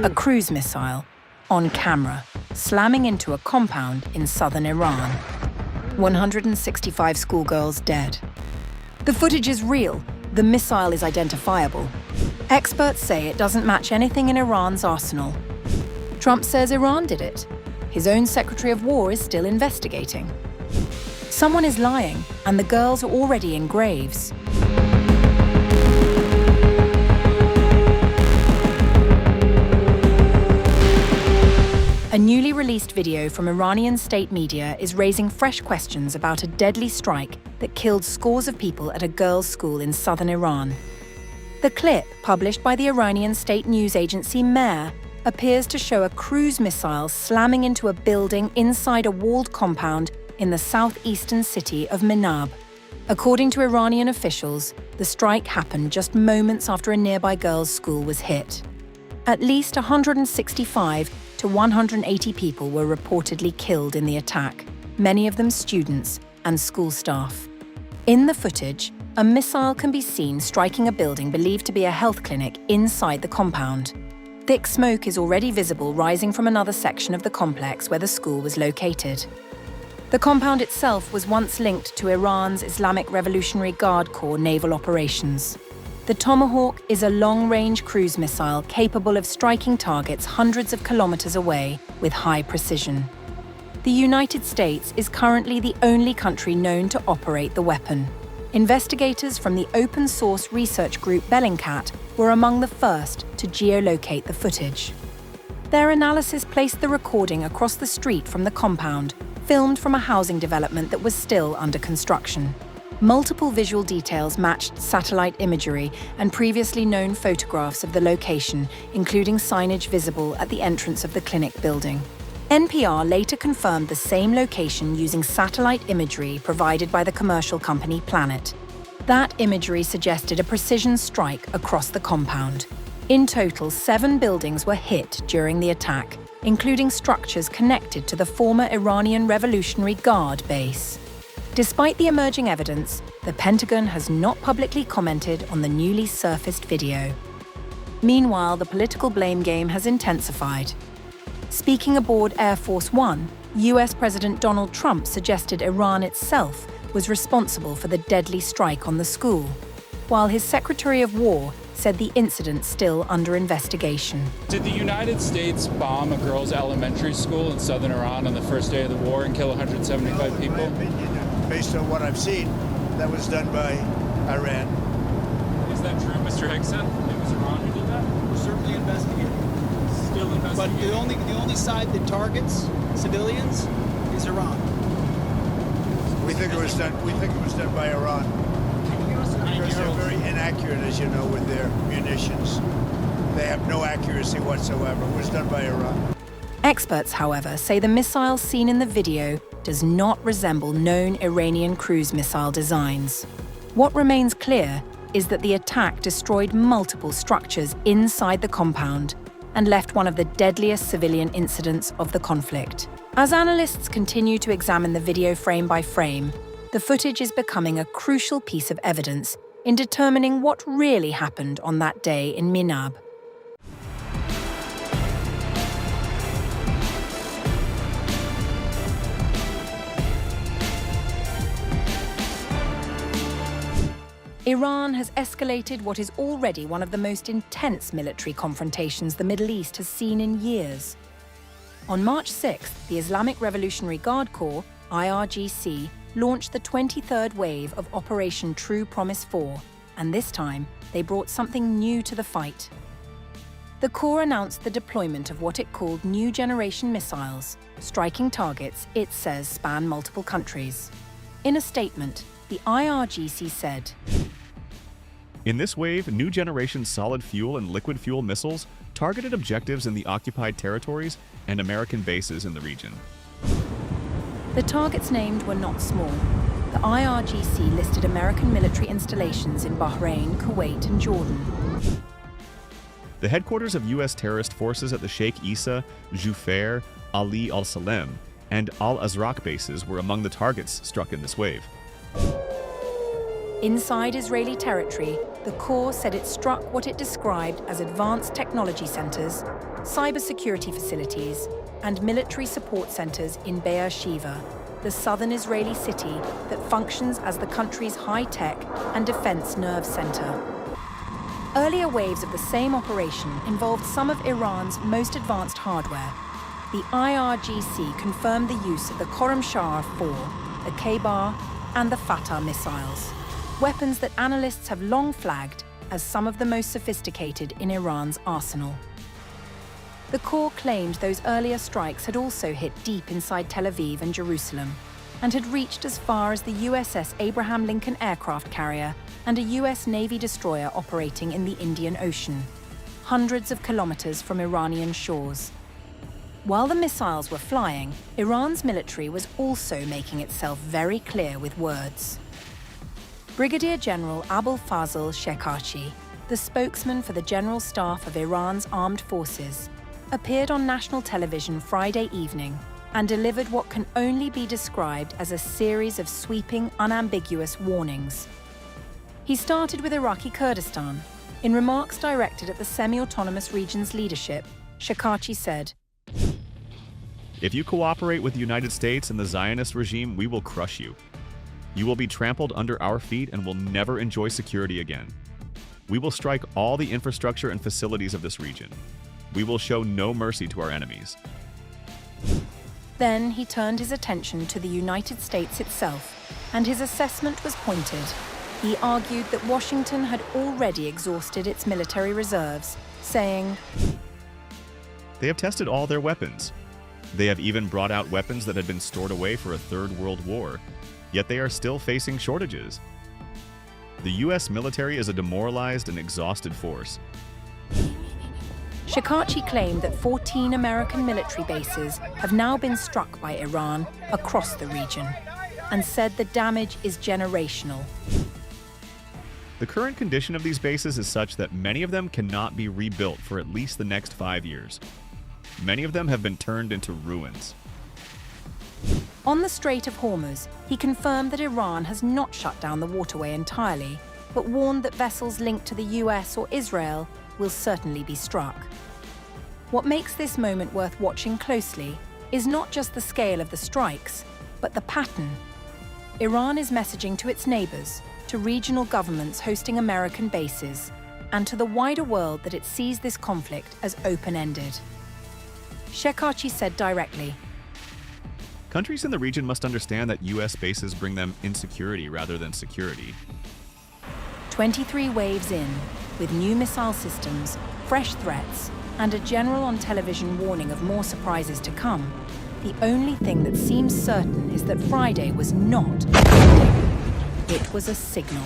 A cruise missile, on camera, slamming into a compound in southern Iran. 165 schoolgirls dead. The footage is real. The missile is identifiable. Experts say it doesn't match anything in Iran's arsenal. Trump says Iran did it. His own Secretary of War is still investigating. Someone is lying, and the girls are already in graves. A newly released video from Iranian state media is raising fresh questions about a deadly strike that killed scores of people at a girls' school in southern Iran. The clip, published by the Iranian state news agency Mehr, appears to show a cruise missile slamming into a building inside a walled compound in the southeastern city of Minab. According to Iranian officials, the strike happened just moments after a nearby girls' school was hit. At least 165 to 180 people were reportedly killed in the attack, many of them students and school staff. In the footage, a missile can be seen striking a building believed to be a health clinic inside the compound. Thick smoke is already visible rising from another section of the complex where the school was located. The compound itself was once linked to Iran's Islamic Revolutionary Guard Corps naval operations. The Tomahawk is a long-range cruise missile capable of striking targets hundreds of kilometers away with high precision. The United States is currently the only country known to operate the weapon. Investigators from the open-source research group Bellingcat were among the first to geolocate the footage. Their analysis placed the recording across the street from the compound, filmed from a housing development that was still under construction. Multiple visual details matched satellite imagery and previously known photographs of the location, including signage visible at the entrance of the clinic building. NPR later confirmed the same location using satellite imagery provided by the commercial company Planet. That imagery suggested a precision strike across the compound. In total, 7 buildings were hit during the attack, including structures connected to the former Iranian Revolutionary Guard base. Despite the emerging evidence, the Pentagon has not publicly commented on the newly surfaced video. Meanwhile, the political blame game has intensified. Speaking aboard Air Force One, US President Donald Trump suggested Iran itself was responsible for the deadly strike on the school, while his Secretary of War said the incident still under investigation. Did the United States bomb a girls' elementary school in southern Iran on the first day of the war and kill 175 people? In my opinion, based on what I've seen, that was done by Iran. Is that true, Mr. Hickson? It was Iran who did that? We're certainly investigating. Still But investigating. the only side that targets civilians is Iran. We think it was done by Iran. Because they're very inaccurate, as you know, with their munitions. They have no accuracy whatsoever. It was done by Iran. Experts, however, say the missile seen in the video does not resemble known Iranian cruise missile designs. What remains clear is that the attack destroyed multiple structures inside the compound and left one of the deadliest civilian incidents of the conflict. As analysts continue to examine the video frame by frame, the footage is becoming a crucial piece of evidence in determining what really happened on that day in Minab. Iran has escalated what is already one of the most intense military confrontations the Middle East has seen in years. On March 6th, the Islamic Revolutionary Guard Corps, IRGC, launched the 23rd wave of Operation True Promise 4, and this time they brought something new to the fight. The Corps announced the deployment of what it called new generation missiles, striking targets it says span multiple countries. In a statement, the IRGC said, "In this wave, new generation solid fuel and liquid fuel missiles targeted objectives in the occupied territories and American bases in the region." The targets named were not small. The IRGC listed American military installations in Bahrain, Kuwait, and Jordan. The headquarters of U.S. terrorist forces at the Sheikh Issa, Jufair, Ali al-Salem, and al-Azraq bases were among the targets struck in this wave. Inside Israeli territory, the Corps said it struck what it described as advanced technology centers, cybersecurity facilities, and military support centers in Beersheba, the southern Israeli city that functions as the country's high-tech and defense nerve center. Earlier waves of the same operation involved some of Iran's most advanced hardware. The IRGC confirmed the use of the Khorramshahr-4, the K-Bar, and the Fatah missiles, weapons that analysts have long flagged as some of the most sophisticated in Iran's arsenal. The Corps claimed those earlier strikes had also hit deep inside Tel Aviv and Jerusalem, and had reached as far as the USS Abraham Lincoln aircraft carrier and a US Navy destroyer operating in the Indian Ocean, hundreds of kilometers from Iranian shores. While the missiles were flying, Iran's military was also making itself very clear with words. Brigadier General Abul Fazl Shekarchi, the spokesman for the General Staff of Iran's armed forces, appeared on national television Friday evening and delivered what can only be described as a series of sweeping, unambiguous warnings. He started with Iraqi Kurdistan. In remarks directed at the semi-autonomous region's leadership, Shekarchi said, "If you cooperate with the United States and the Zionist regime, we will crush you. You will be trampled under our feet and will never enjoy security again. We will strike all the infrastructure and facilities of this region. We will show no mercy to our enemies." Then he turned his attention to the United States itself, and his assessment was pointed. He argued that Washington had already exhausted its military reserves, saying, "They have tested all their weapons. They have even brought out weapons that had been stored away for a Third World War, yet they are still facing shortages. The U.S. military is a demoralized and exhausted force." Shekarchi claimed that 14 American military bases have now been struck by Iran across the region, and said the damage is generational. The current condition of these bases is such that many of them cannot be rebuilt for at least the next 5 years. Many of them have been turned into ruins. On the Strait of Hormuz, he confirmed that Iran has not shut down the waterway entirely, but warned that vessels linked to the US or Israel will certainly be struck. What makes this moment worth watching closely is not just the scale of the strikes, but the pattern. Iran is messaging to its neighbors, to regional governments hosting American bases, and to the wider world that it sees this conflict as open-ended. Shekarchi said directly, Countries in the region must understand that U.S. bases bring them insecurity rather than security. 23 waves in, with new missile systems, fresh threats, and a general on-television warning of more surprises to come, the only thing that seems certain is that Friday was not a ending. It was a signal.